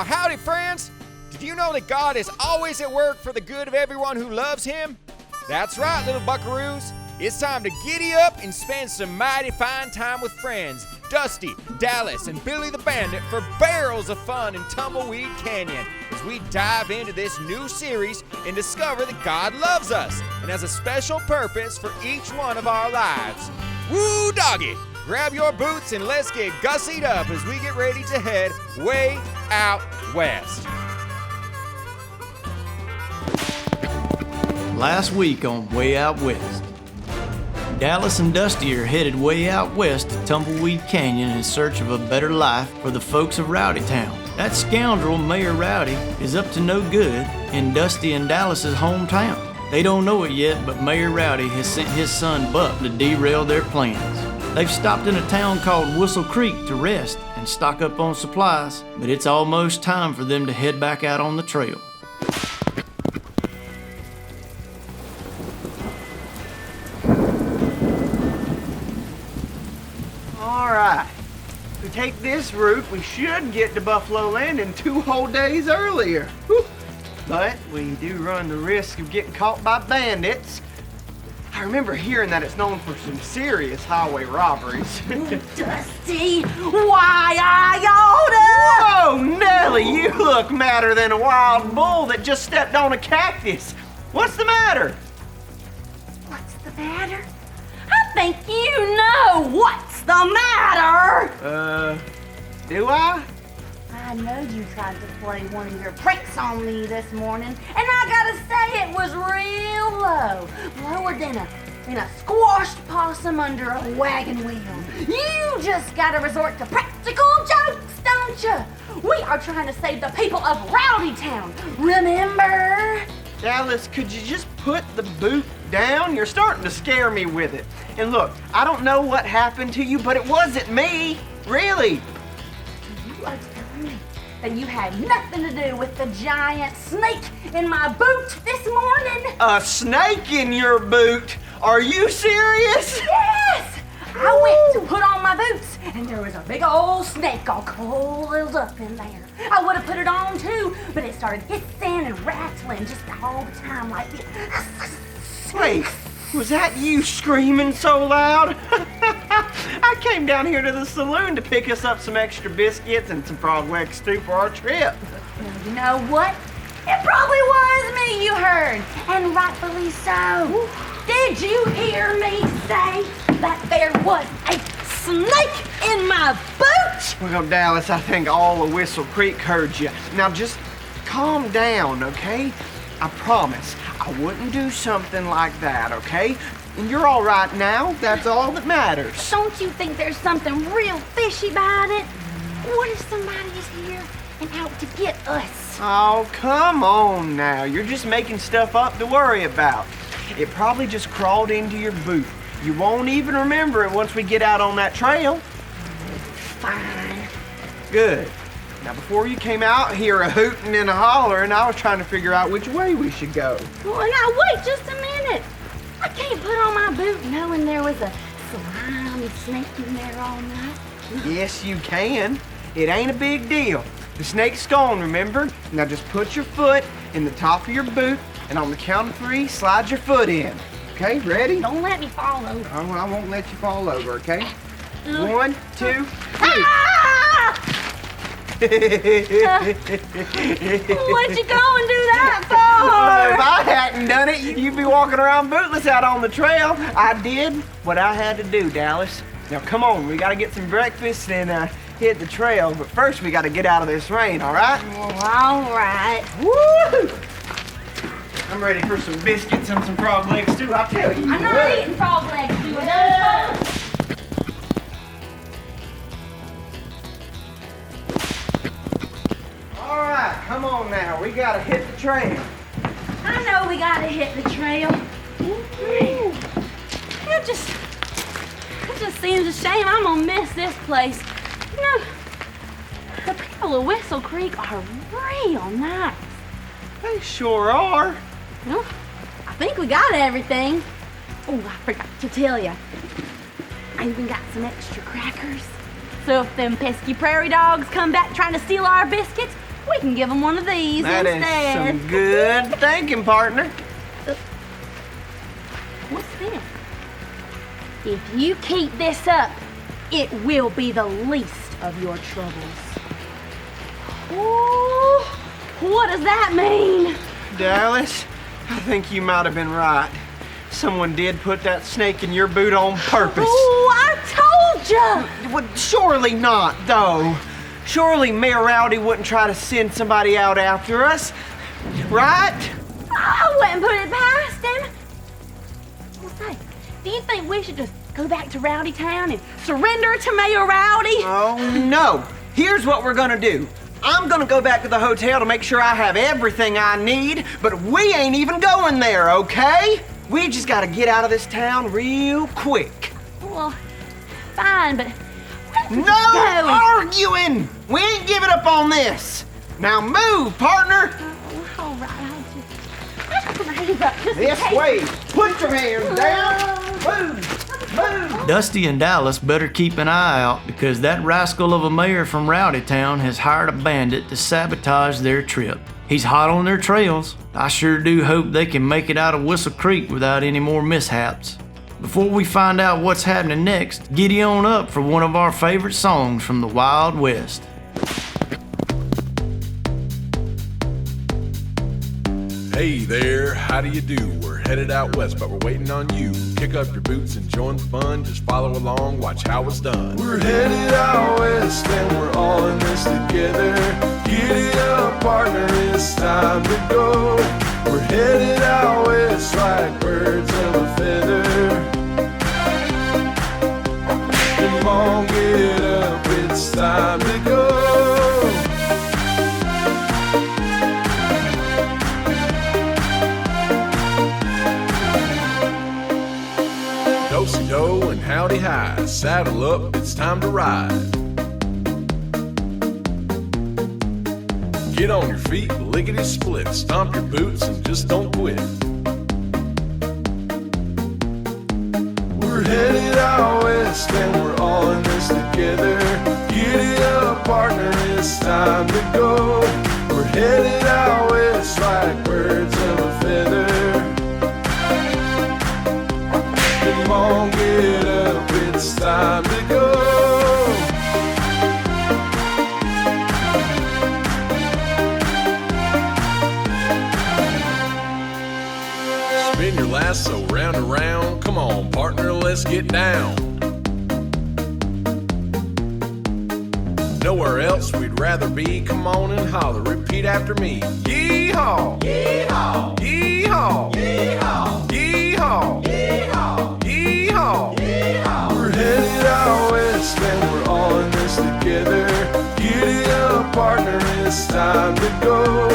Howdy, friends! Did you know that God is always at work for the good of everyone who loves Him? That's right, little buckaroos. It's time to giddy up and spend some mighty fine time with friends, Dusty, Dallas, and Billy the Bandit for barrels of fun in Tumbleweed Canyon as we dive into this new series and discover that God loves us and has a special purpose for each one of our lives. Woo doggy! Grab your boots and let's get gussied up as we get ready to head way out west. Last week on Way Out West, Dallas and Dusty are headed way out west to Tumbleweed Canyon in search of a better life for the folks of Rowdytown. That scoundrel, Mayor Rowdy, is up to no good in Dusty and Dallas's hometown. They don't know it yet, but Mayor Rowdy has sent his son Buck to derail their plans. They've stopped in a town called Whistle Creek to rest and stock up on supplies, but it's almost time for them to head back out on the trail. All right, if we take this route, we should get to Buffalo Landing 2 whole days earlier. Whew. But we do run the risk of getting caught by bandits. I remember hearing that it's known for some serious highway robberies. Dusty, why are you Whoa, Nellie, you look madder than a wild bull that just stepped on a cactus. What's the matter? What's the matter? I think you know what's the matter. Do I? I know you tried to play one of your pranks on me this morning, and I gotta say it was real low. Lower than a squashed possum under a wagon wheel. You just gotta resort to practical jokes, don't you? We are trying to save the people of Rowdytown, remember? Dallas, could you just put the boot down? You're starting to scare me with it. And look, I don't know what happened to you, but it wasn't me. Really. You are telling me that you had nothing to do with the giant snake in my boot this morning? A snake in your boot? Are you serious? Yes! I went to put on my boots, and there was a big old snake all coiled up in there. I would have put it on too, but it started hissing and rattling just all the time like this. Wait, was that you screaming so loud? I came down here to the saloon to pick us up some extra biscuits and some frog leg stew for our trip. Well, you know what? It probably was me you heard, and rightfully so. Did you hear me say that there was a snake in my boot? Well, Dallas, I think all of Whistle Creek heard you. Now just calm down, okay? I promise I wouldn't do something like that, okay? And you're all right now. That's all that matters. Don't you think there's something real fishy about it? What if somebody is here and out to get us? Oh, come on now. You're just making stuff up to worry about. It probably just crawled into your boot. You won't even remember it once we get out on that trail. Fine. Good. Now, before you came out here a hooting and a hollering, I was trying to figure out which way we should go. Well, now wait just a minute. I can't put on my boot knowing there was a slimy snake in there all night. Yes, you can. It ain't a big deal. The snake's gone, remember? Now just put your foot in the top of your boot, and on the count of 3, slide your foot in. Okay, ready? Don't let me fall over. Oh, I won't let you fall over, okay? 1, 2, 3. Ah! What'd you go and do that for? If I hadn't done it, you'd be walking around bootless out on the trail. I did what I had to do, Dallas. Now come on, we gotta get some breakfast and hit the trail. But first, we gotta get out of this rain, all right? Well, all right. Woo! I'm ready for some biscuits and some frog legs too. I'll tell you. I'm not eating frog legs. You know? All right, come on now. We gotta hit the trail. I know we gotta hit the trail. It just seems a shame I'm gonna miss this place. You know, the people of Whistle Creek are real nice. They sure are. Well, I think we got everything. Oh, I forgot to tell you. I even got some extra crackers. So if them pesky prairie dogs come back trying to steal our biscuits, We can give them one of these That instead. is some good thinking, partner. What's this? If you keep this up, it will be the least of your troubles. Ooh, what does that mean? Dallas, I think you might have been right. Someone did put that snake in your boot on purpose. Ooh, I told ya! Well, surely not, though. Surely Mayor Rowdy wouldn't try to send somebody out after us, right? I wouldn't put it past him. Well, say, do you think we should just go back to Rowdy Town and surrender to Mayor Rowdy? Oh, no. Here's what we're gonna do. I'm gonna go back to the hotel to make sure I have everything I need, but we ain't even going there, okay? We just gotta get out of this town real quick. Well, fine, but No arguing! We ain't giving up on this. Now move, partner. All right, I just put my hands up just in This case. way. Put your hands down. Move. Move. Dusty and Dallas better keep an eye out because that rascal of a mayor from Rowdy Town has hired a bandit to sabotage their trip. He's hot on their trails. I sure do hope they can make it out of Whistle Creek without any more mishaps. Before we find out what's happening next, giddy on up for one of our favorite songs from the Wild West. Hey there, how do you do? We're headed out west, but we're waiting on you. Kick up your boots and join the fun. Just follow along, watch how it's done. We're headed out west, and we're all in this together. Giddy up, partner, it's time to go. We're headed out west like birds of a feather. Come on, get up, it's time to go. Do-si-do and howdy hi, saddle up, it's time to ride. Get on your feet, lickety-split, stomp your boots and just don't quit. We're headed out west and we're all in this together. Giddy up, partner, it's time to go. We're headed out west like birds of a feather. Come on, get up, it's time to go. Spin your lasso round and round. Come on, partner, let's get down. Nowhere else we'd rather be. Come on and holler, repeat after me. Yee-haw! Yee-haw! Yee-haw! Yee-haw! Yee-haw! Yee-haw! Yee-haw! Yee-haw! We're headed out west and we're all in this together. Giddy up, partner, it's time to go.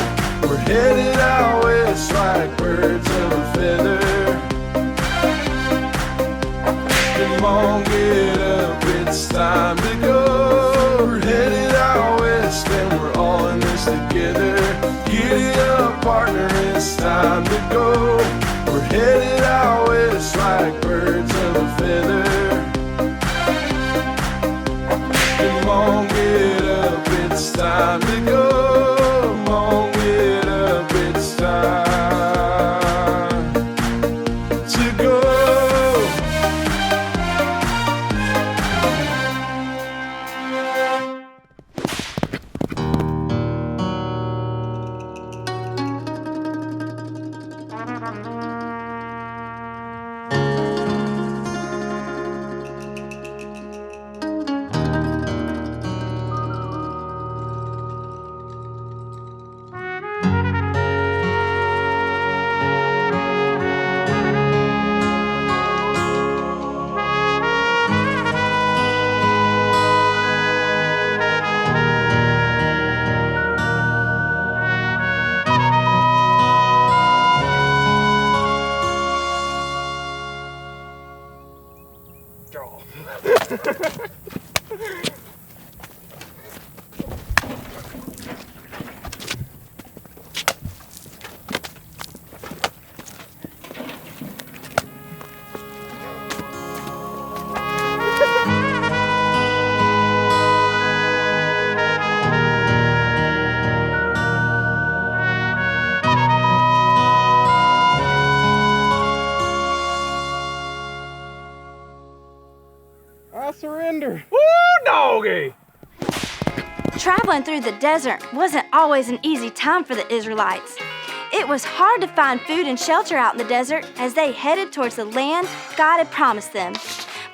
We're headed out west like birds of a feather. Come on, get up, it's time to go. We're headed out west and we're all in this together. Giddy up, partner, it's time to go. We're headed out west like birds of a feather. Come on, get up, it's time to go. Come on, get up, it's time to go. surrender. Woo, doggy! Traveling through the desert wasn't always an easy time for the Israelites. It was hard to find food and shelter out in the desert as they headed towards the land God had promised them.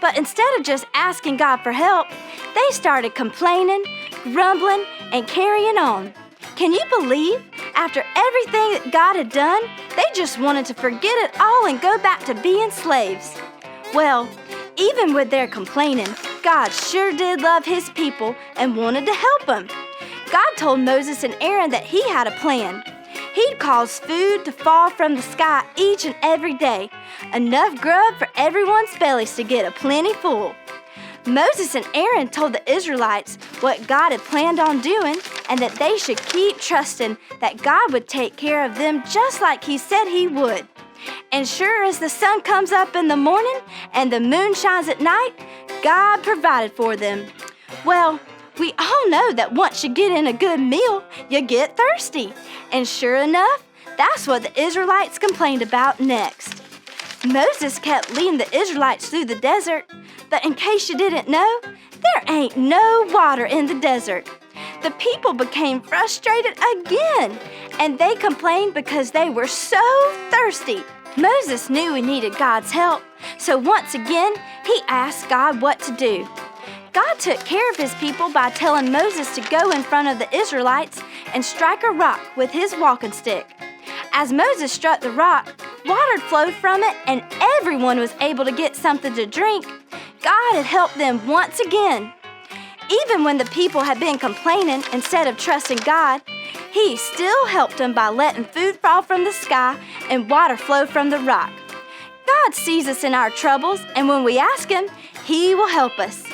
But instead of just asking God for help, they started complaining, grumbling, and carrying on. Can you believe? After everything that God had done, they just wanted to forget it all and go back to being slaves. Well, even with their complaining, God sure did love His people and wanted to help them. God told Moses and Aaron that He had a plan. He'd cause food to fall from the sky each and every day, enough grub for everyone's bellies to get a plenty full. Moses and Aaron told the Israelites what God had planned on doing and that they should keep trusting that God would take care of them just like He said He would. And sure as the sun comes up in the morning and the moon shines at night, God provided for them. Well, we all know that once you get in a good meal, you get thirsty. And sure enough, that's what the Israelites complained about next. Moses kept leading the Israelites through the desert, but in case you didn't know, there ain't no water in the desert. The people became frustrated again, and they complained because they were so thirsty. Moses knew he needed God's help, so once again, he asked God what to do. God took care of His people by telling Moses to go in front of the Israelites and strike a rock with his walking stick. As Moses struck the rock, water flowed from it and everyone was able to get something to drink. God had helped them once again. Even when the people had been complaining instead of trusting God, He still helped them by letting food fall from the sky and water flow from the rock. God sees us in our troubles, and when we ask Him, He will help us.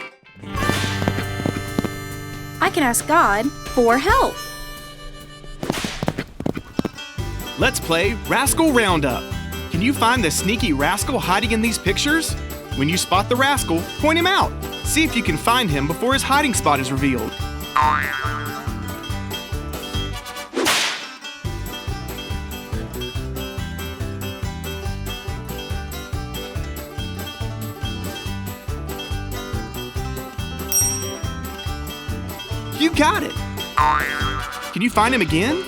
I can ask God for help. Let's play Rascal Roundup. Can you find the sneaky rascal hiding in these pictures? When you spot the rascal, point him out. See if you can find him before his hiding spot is revealed. You got it! Can you find him again?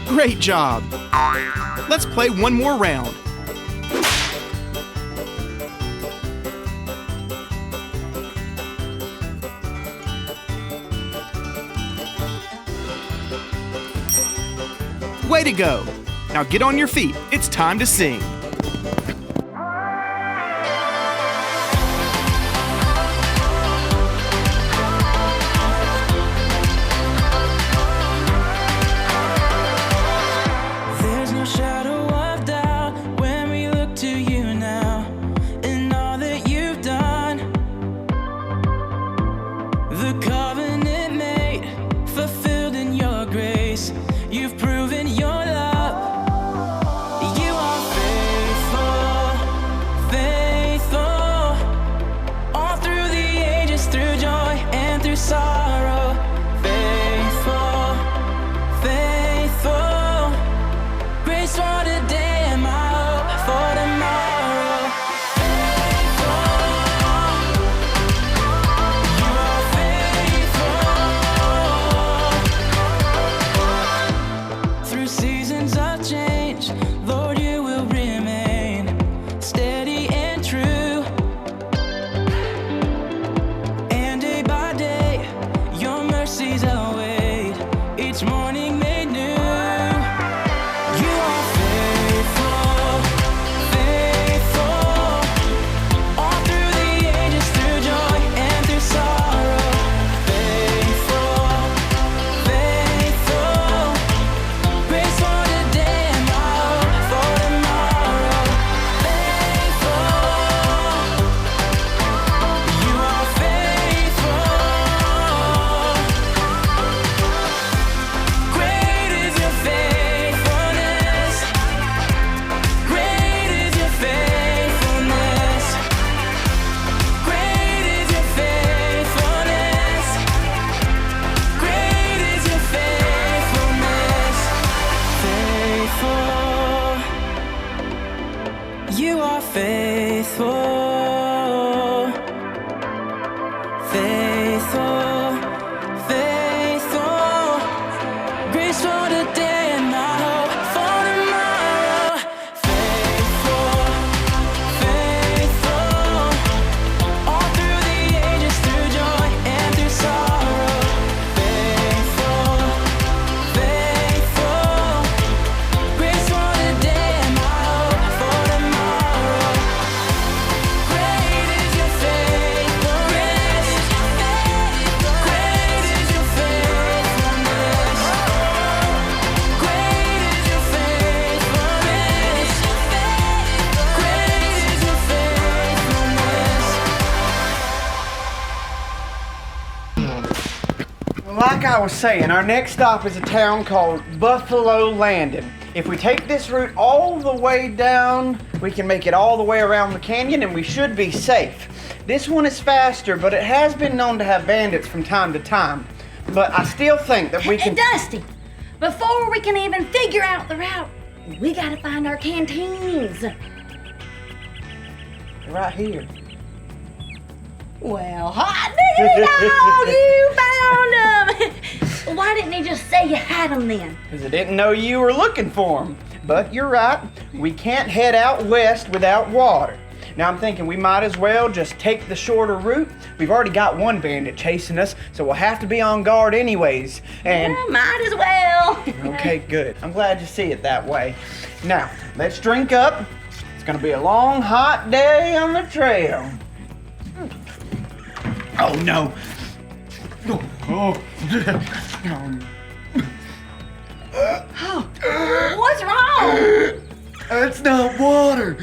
Great job! Let's play one more round. Way to go! Now get on your feet. It's time to sing. There's no shadow of doubt when we look to you now and all that you've done. The covenant made, fulfilled in your grace. You've proven your love. You are faithful. like I was saying, our next stop is a town called Buffalo Landing. If we take this route all the way down, we can make it all the way around the canyon and we should be safe. This one is faster, but it has been known to have bandits from time to time. But I still think that we can... Dusty, before we can even figure out the route, we gotta find our canteens. Right here. Well, hot diggity dog, you found them! Why didn't you just say you had them then? Because I didn't know you were looking for them. But you're right, we can't head out west without water. Now I'm thinking we might as well just take the shorter route. We've already got one bandit chasing us, so we'll have to be on guard anyways. And yeah, might as well. Okay, good. I'm glad you see it that way. Now, let's drink up. It's gonna be a long, hot day on the trail. Oh no. Oh. What's wrong? It's not water.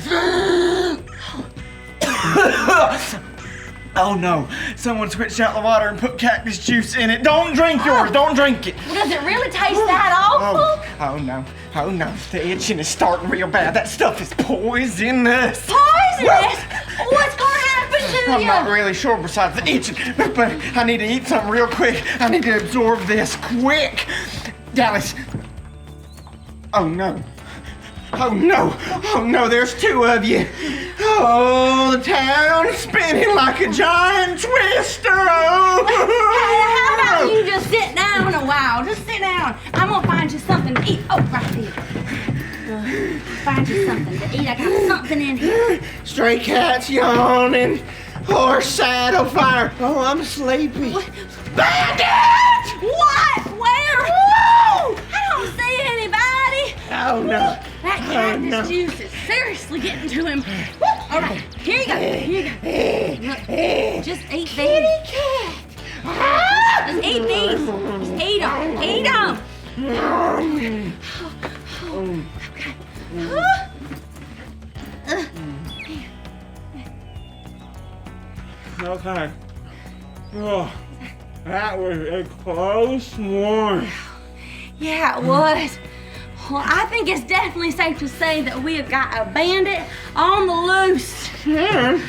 Oh no, someone switched out the water and put cactus juice in it. Don't drink yours, don't drink it. Well, does it really taste that awful? Oh no, the itching is starting real bad. That stuff is poisonous. Poisonous? What's gonna happen to you? I'm not really sure besides the itching, but I need to eat something real quick. I need to absorb this quick. Dallas. Oh no. Oh no, there's two of you. Oh, the town's spinning like a giant twister. Oh. Hey, how about you just sit down a while? Just sit down. I'm gonna find you something to eat. Oh, right here. Find you something to eat. I got something in here. Stray cats yawning. Horse saddle fire. Oh, I'm sleepy. What? Bandit! What? Where? Whoa! I don't see anybody. Oh no. That cactus juice is seriously getting to him. All right, here you go. Look, just eat these. Kitty cat. Just eat these. Just eat them. Eat them. Okay. Okay. Oh, that was a close one. Yeah, it was. Well, I think it's definitely safe to say that we have got a bandit on the loose. Yeah.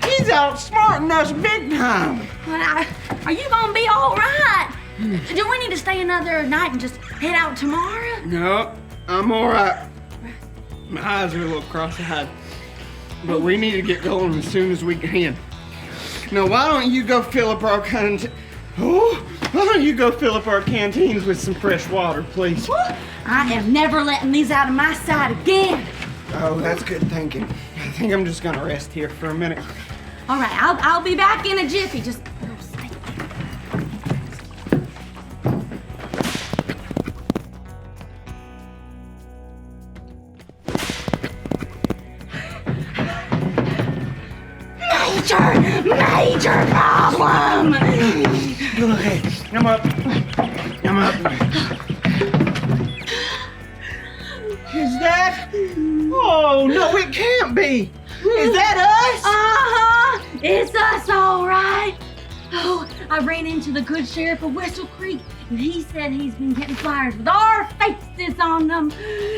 He's outsmarting us big time. Well, are you gonna be all right? Do we need to stay another night and just head out tomorrow? No, I'm all right. My eyes are a little cross-eyed, but we need to get going as soon as we can. Now, why don't you go fill up our canteens with some fresh water, please? I am never letting these out of my sight again. Oh, that's good thinking. I think I'm just gonna rest here for a minute. All right, I'll be back in a jiffy. Just stay Major problem. Okay, I'm up. Is that? Oh, no, it can't be. Is that us? Uh-huh. It's us, all right. Oh, I ran into the good sheriff of Whistle Creek, and he said he's been getting flyers with our faces on them.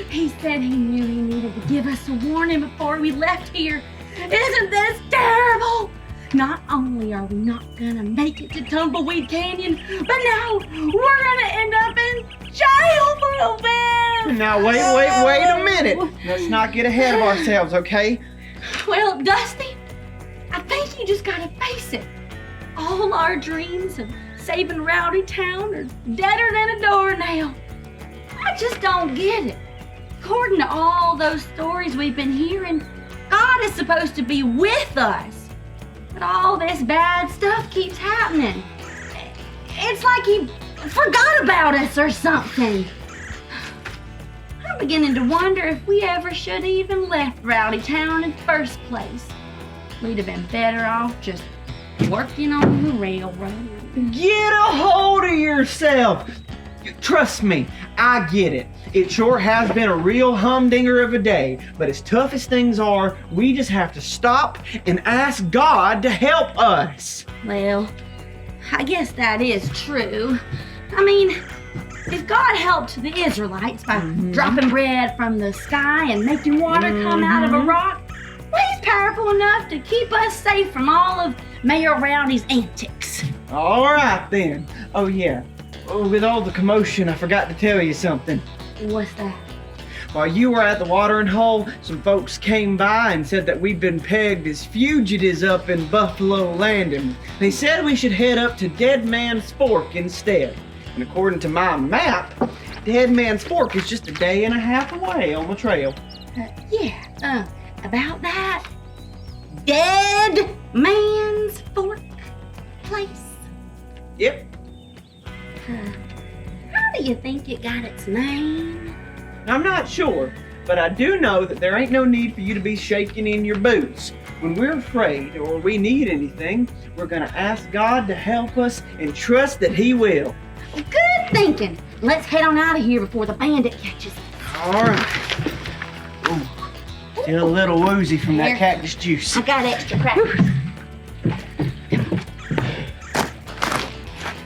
He said he knew he needed to give us a warning before we left here. Isn't this terrible? Not only are we not gonna make it to Tumbleweed Canyon, but now we're gonna end up in jail for a bit. Now, wait a minute. Let's not get ahead of ourselves, okay? Well, Dusty, I think you just gotta face it. All our dreams of saving Rowdy Town are deader than a doornail. I just don't get it. According to all those stories we've been hearing, God is supposed to be with us. But all this bad stuff keeps happening. It's like he forgot about us or something. I'm beginning to wonder if we ever should have even left Rowdy Town in the first place. We'd have been better off just working on the railroad. Get a hold of yourself. Trust me, I get it. It sure has been a real humdinger of a day, but as tough as things are, we just have to stop and ask God to help us. Well, I guess that is true. I mean, if God helped the Israelites by dropping bread from the sky and making water come out of a rock, well, he's powerful enough to keep us safe from all of Mayor Rowdy's antics. All right, then. Oh, yeah. With all the commotion, I forgot to tell you something. What's that? While you were at the watering hole, some folks came by and said that we'd been pegged as fugitives up in Buffalo Landing. They said we should head up to Dead Man's Fork instead. And according to my map, Dead Man's Fork is just a day and a half away on the trail. About that Dead Man's Fork place? Yep. How do you think it got its name? I'm not sure, but I do know that there ain't no need for you to be shaking in your boots. When we're afraid or we need anything, we're gonna ask God to help us and trust that He will. Good thinking. Let's head on out of here before the bandit catches us. All right. Ooh, still a little woozy from that cactus juice. I got extra crackers.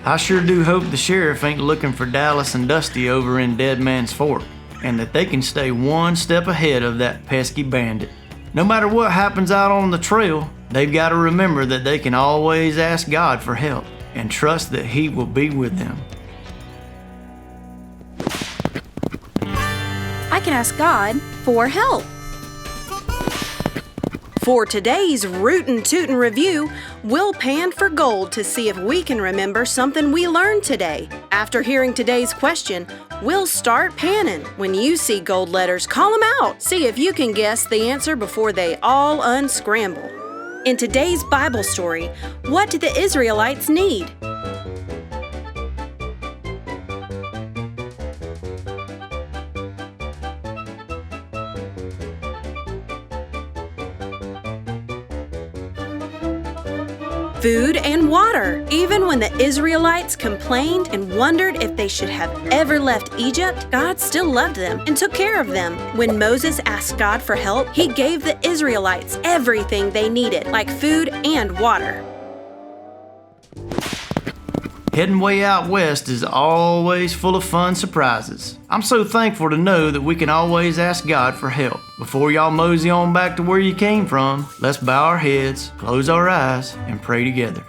I sure do hope the sheriff ain't looking for Dallas and Dusty over in Dead Man's Fork, and that they can stay one step ahead of that pesky bandit. No matter what happens out on the trail, they've got to remember that they can always ask God for help and trust that He will be with them. I can ask God for help. For today's Rootin' Tootin' Review, we'll pan for gold to see if we can remember something we learned today. After hearing today's question, we'll start panning. When you see gold letters, call them out. See if you can guess the answer before they all unscramble. In today's Bible story, what did the Israelites need? Food and water. Even when the Israelites complained and wondered if they should have ever left Egypt, God still loved them and took care of them. When Moses asked God for help, He gave the Israelites everything they needed, like food and water. Heading way out west is always full of fun surprises. I'm so thankful to know that we can always ask God for help. Before y'all mosey on back to where you came from, let's bow our heads, close our eyes, and pray together.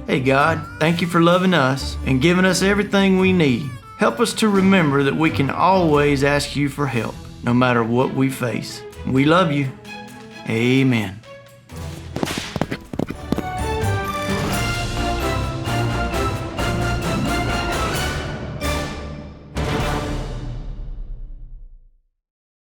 Hey God, thank you for loving us and giving us everything we need. Help us to remember that we can always ask you for help, no matter what we face. We love you. Amen.